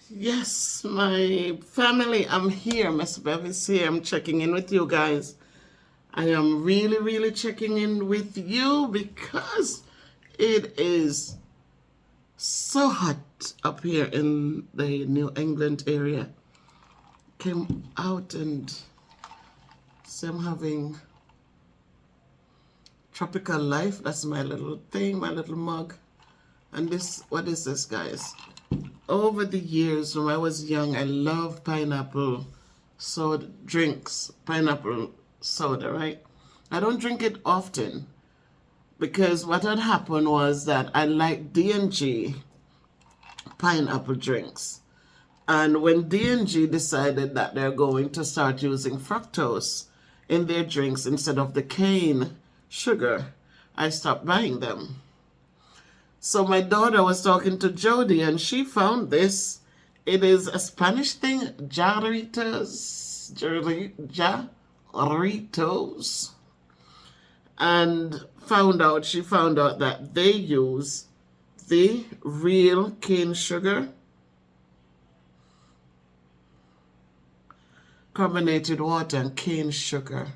Yes, my family, I'm here. Miss Bev is here. I'm checking in with you guys. I am really, really checking in with you because it is so hot up here in the New England area. Came out and see I'm having tropical life. That's my little thing, my little mug. And this, what is this, guys? Over the years, when I was young, I loved pineapple soda drinks, pineapple soda, right? I don't drink it often because what had happened was that I liked D&G pineapple drinks. And when D&G decided that they're going to start using fructose in their drinks instead of the cane sugar, I stopped buying them. So my daughter was talking to Jody and she found this. It is a Spanish thing, jarritos, and she found out that they use the real cane sugar, carbonated water, and cane sugar.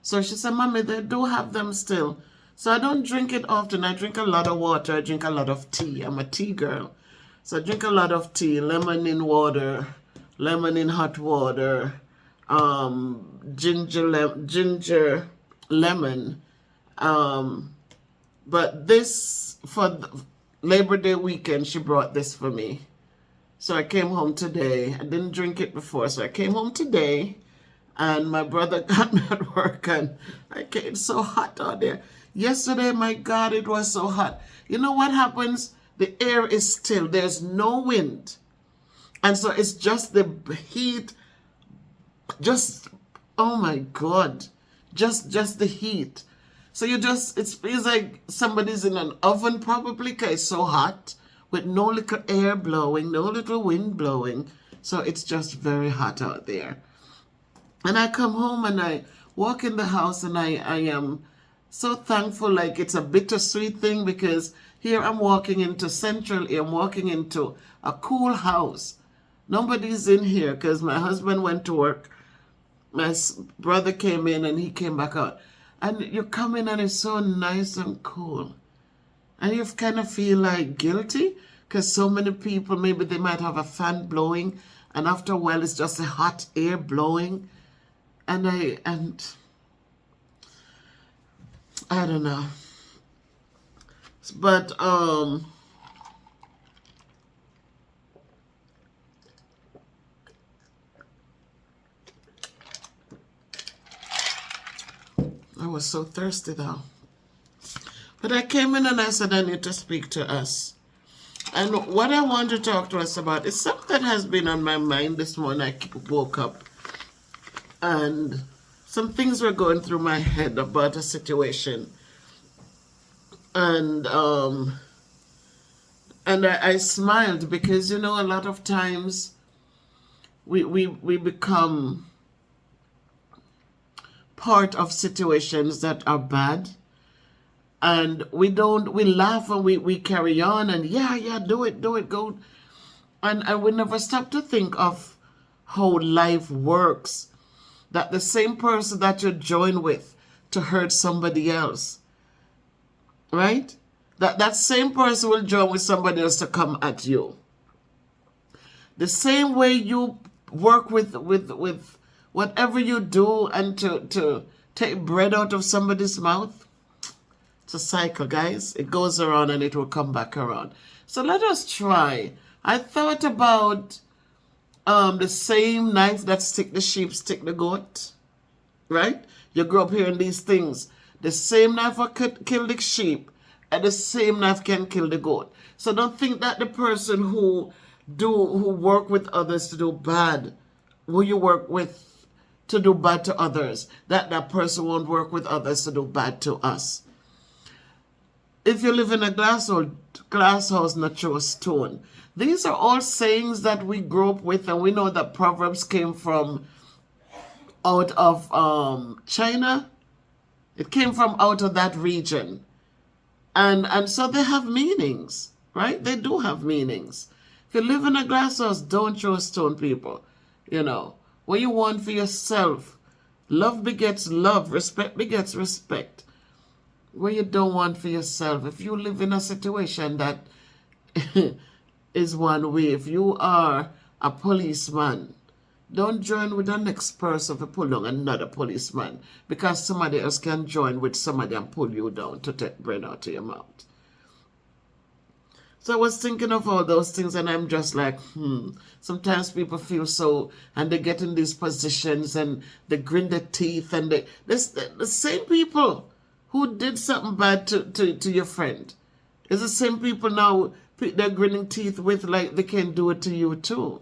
So she said, Mommy, they do have them still. So I don't drink it often. I drink a lot of water. I drink a lot of tea. I'm a tea girl. So I drink a lot of tea, lemon in water, lemon in hot water, ginger, lemon. But this, for Labor Day weekend, she brought this for me. So I came home today. I didn't drink it before. So I came home today and my brother got me at work and it's so hot out there. Yesterday, my God, it was so hot. You know what happens? The air is still. There's no wind. And so it's just the heat. Just, oh my God. Just the heat. So it feels like somebody's in an oven probably because it's so hot with no little air blowing, no little wind blowing. So it's just very hot out there. And I come home and I walk in the house and I am so thankful, like it's a bittersweet thing because here I'm walking into I'm walking into a cool house. Nobody's in here because my husband went to work. My brother came in and he came back out. And you come in and it's so nice and cool. And you kind of feel like guilty because so many people, maybe they might have a fan blowing and after a while it's just a hot air blowing. And I don't know. But I was so thirsty though. But I came in and I said I need to speak to us. And what I want to talk to us about is something that has been on my mind this morning. I woke up and some things were going through my head about a situation. And I smiled because, you know, a lot of times we become part of situations that are bad. And we laugh and we carry on and yeah, do it, go. And we never stop to think of how life works. That the same person that you join with to hurt somebody else, right? That same person will join with somebody else to come at you. The same way you work with whatever you do and to take bread out of somebody's mouth. It's a cycle, guys. It goes around and it will come back around. So let us try. I thought about the same knife that stick the sheep, stick the goat, right? You grow up hearing these things. The same knife will kill the sheep, and the same knife can kill the goat. So don't think that the person who work with others to do bad, who you work with to do bad to others, that person won't work with others to do bad to us. If you live in a glass house, not through a stone. These are all sayings that we grew up with, and we know that Proverbs came from out of China. It came from out of that region. And so they have meanings, right? They do have meanings. If you live in a glass house, don't throw stone, people. You know, what you want for yourself. Love begets love. Respect begets respect. What you don't want for yourself. If you live in a situation that is one way, if you are a policeman, don't join with the next person to pull down another policeman, because somebody else can join with somebody and pull you down to take bread out of your mouth. So I was thinking of all those things, and I'm just like, sometimes people feel so, and they get in these positions and they grin their teeth, and the same people who did something bad to your friend is the same people now they're grinning teeth with, like they can do it to you too.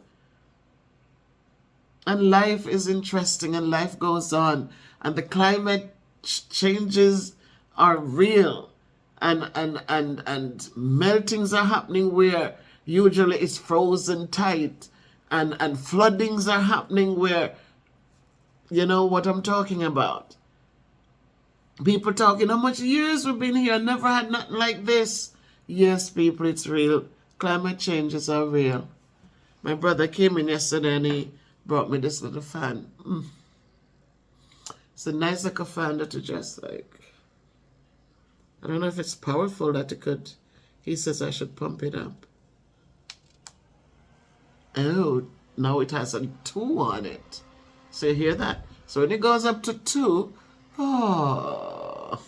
And life is interesting, and life goes on, and the climate changes are real. And meltings are happening where usually it's frozen tight, and floodings are happening where, you know what I'm talking about. People talking how much years we've been here, never had nothing like this. Yes, people, it's real. Climate changes are real. My brother came in yesterday and he brought me this little fan. It's a nice little fan that you just like. I don't know if it's powerful that it could. He says I should pump it up. Oh, now it has a 2 on it. So you hear that? So when it goes up to 2, oh.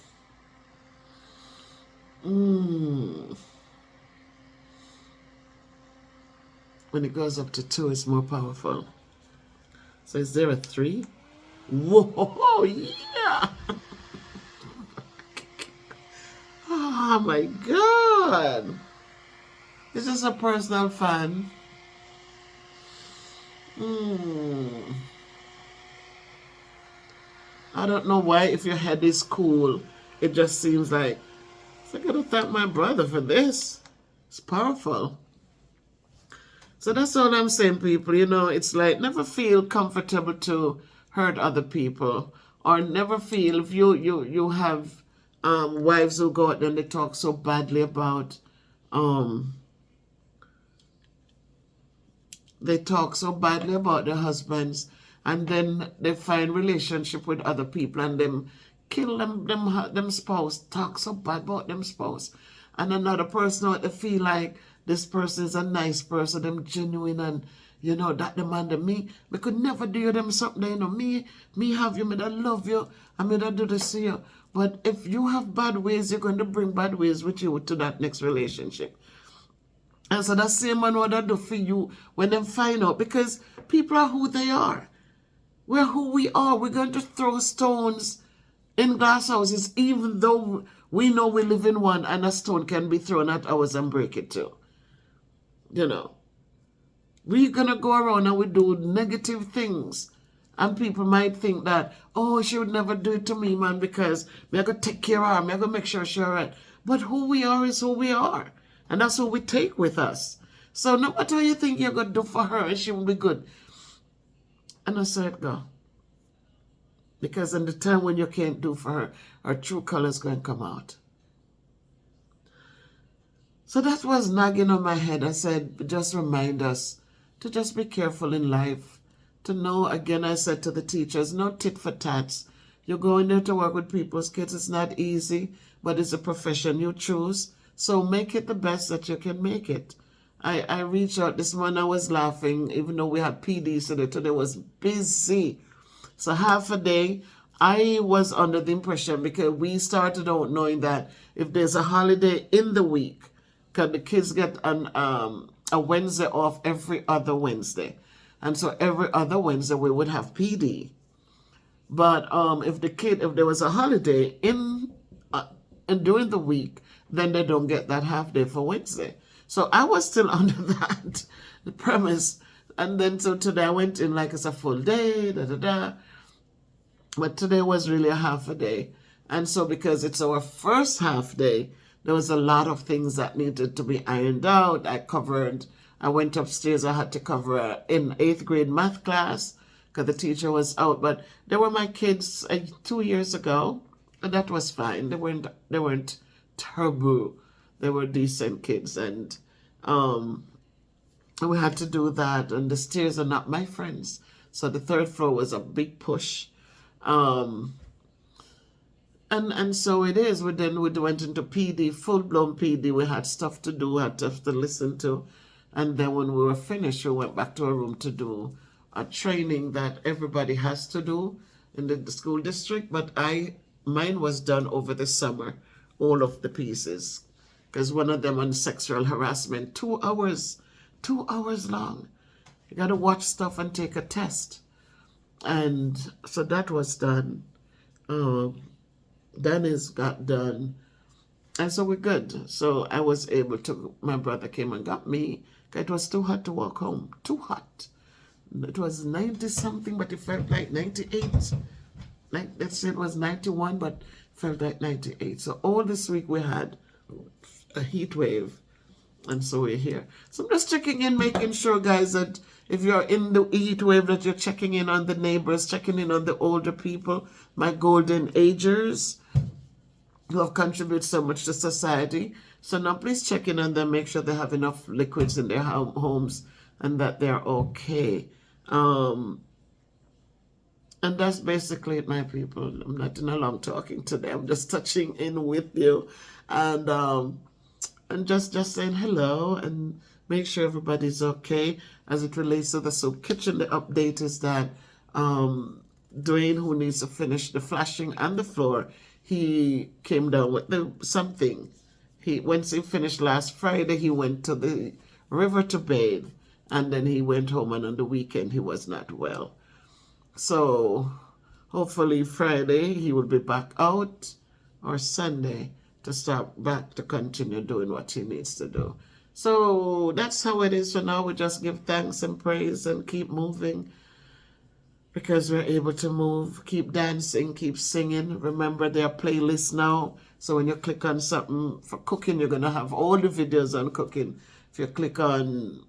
When it goes up to 2, it's more powerful. So is there a 3? Whoa, yeah. Oh my God. It's just a personal fan. I don't know why, if your head is cool, it just seems like, I gotta thank my brother for this. It's powerful. So that's all I'm saying, people. You know, it's like, never feel comfortable to hurt other people, or never feel, if you have wives who go out there and they talk so badly about their husbands, and then they find relationship with other people and them kill them spouse, talk so bad about them spouse, and another person, they feel like this person is a nice person, them genuine, and you know that demanded me could never do them something, you know, me have you, me that love you, and me that do this to you. But if you have bad ways, you're going to bring bad ways with you to that next relationship. And so that same man what I do for you when them find out, because people are who they are. We're who we are. We're going to throw stones in glass houses, even though we know we live in one, and a stone can be thrown at ours and break it too. You know, we're going to go around and we do negative things. And people might think that, oh, she would never do it to me, man, because me I going to take care of her, me I going to make sure she's all right. But who we are is who we are. And that's what we take with us. So no matter what you think you're going to do for her, she will be good. And I said, go. Because in the time when you can't do for her, her true colors going to come out. So that was nagging on my head. I said, just remind us to just be careful in life. To know, again, I said to the teachers, no tit for tats. You're going there to work with people's kids. It's not easy, but it's a profession you choose. So make it the best that you can make it. I reached out this morning, I was laughing, even though we had PD today was busy. So half a day, I was under the impression, because we started out knowing that if there's a holiday in the week, because the kids get a Wednesday off every other Wednesday. And so every other Wednesday we would have PD. But if there was a holiday in during the week, then they don't get that half day for Wednesday. So I was still under that the premise. And then so today I went in like it's a full day, But today was really a half a day. And so because it's our first half day, there was a lot of things that needed to be ironed out. I went upstairs, I had to cover in 8th grade math class because the teacher was out. But they were my kids 2 years ago, and that was fine. They weren't terrible. They were decent kids. And And we had to do that, and the stairs are not my friends. So the third floor was a big push. Um, and so it is. We went into PD, full blown PD. We had stuff to do, had stuff to listen to, and then when we were finished, we went back to our room to do a training that everybody has to do in the school district. But mine was done over the summer, all of the pieces, because one of them on sexual harassment, 2 hours, 2 hours long. You got to watch stuff and take a test, and so that was done. Danny's got done. And so we're good. So I was able to, my brother came and got me. It was too hot to walk home. Too hot. It was 90 something, but it felt like 98. Like, let's say it was 91, but felt like 98. So all this week we had a heat wave. And so we're here. So I'm just checking in, making sure, guys, that if you're in the heat wave, that you're checking in on the neighbors, checking in on the older people, my golden agers, who have contributed so much to society. So now please check in on them, make sure they have enough liquids in their homes and that they're okay. And that's basically it, my people. I'm not in a long talking today. I'm just touching in with you and just saying hello and make sure everybody's okay. As it relates to the soup kitchen, the update is that Dwayne, who needs to finish the flashing and the floor, he came down with something. Once he finished last Friday, he went to the river to bathe, and then he went home, and on the weekend he was not well. So hopefully Friday he will be back out, or Sunday, to start back to continue doing what he needs to do. So that's how it is for now. We just give thanks and praise and keep moving, because we're able to move, keep dancing, keep singing. Remember, there are playlists now. So when you click on something for cooking, you're going to have all the videos on cooking. If you click on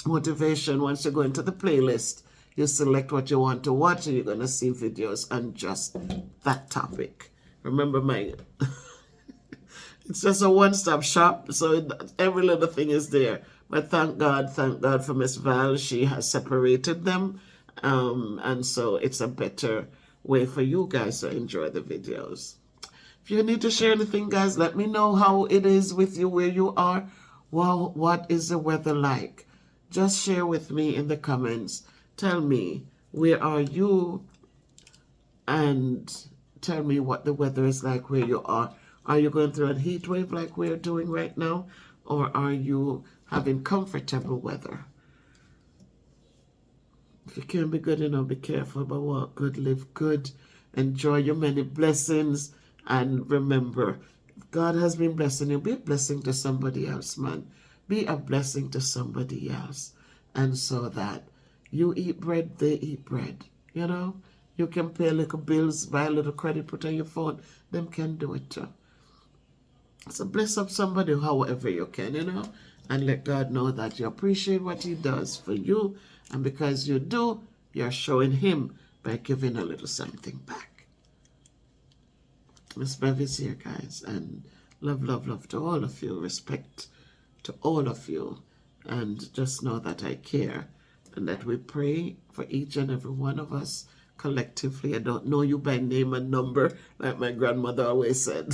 motivation, once you go into the playlist, you select what you want to watch, and you're going to see videos on just that topic. Remember, it's just a one-stop shop, so every little thing is there. But thank God for Miss Val. She has separated them. And so it's a better way for you guys to enjoy the videos. If you need to share anything, guys, let me know how it is with you, where you are. Well, what is the weather like? Just share with me in the comments. Tell me, where are you? And tell me what the weather is like where you are. Are you going through a heat wave like we're doing right now? Or are you having comfortable weather? If you can't be good enough, be careful, but walk good, live good, enjoy your many blessings, and remember, if God has been blessing you, be a blessing to somebody else, man. Be a blessing to somebody else. And so that you eat bread, they eat bread. You know, you can pay a little bills, buy a little credit, put on your phone. Them can do it too. So bless up somebody however you can, you know, and let God know that you appreciate what he does for you. And because you do, you're showing him by giving a little something back. Miss Bev is here, guys, and love, love, love to all of you. Respect to all of you. And just know that I care and that we pray for each and every one of us collectively. I don't know you by name and number, like my grandmother always said.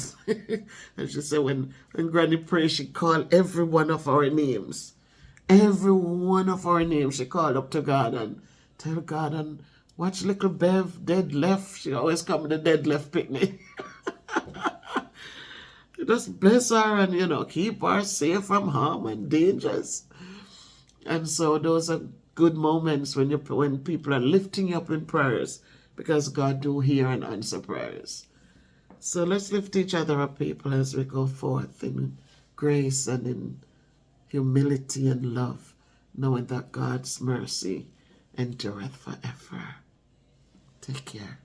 And she said when Granny prayed, she called every one of our names. Every one of our names she called up to God and tell God, and watch little Bev dead left. She always come to the dead left picnic. Just bless her and, you know, keep her safe from harm and dangers. And so those are good moments when people are lifting you up in prayers, because God do hear and answer prayers. So let's lift each other up, people, as we go forth in grace and in humility and love, knowing that God's mercy endureth forever. Take care.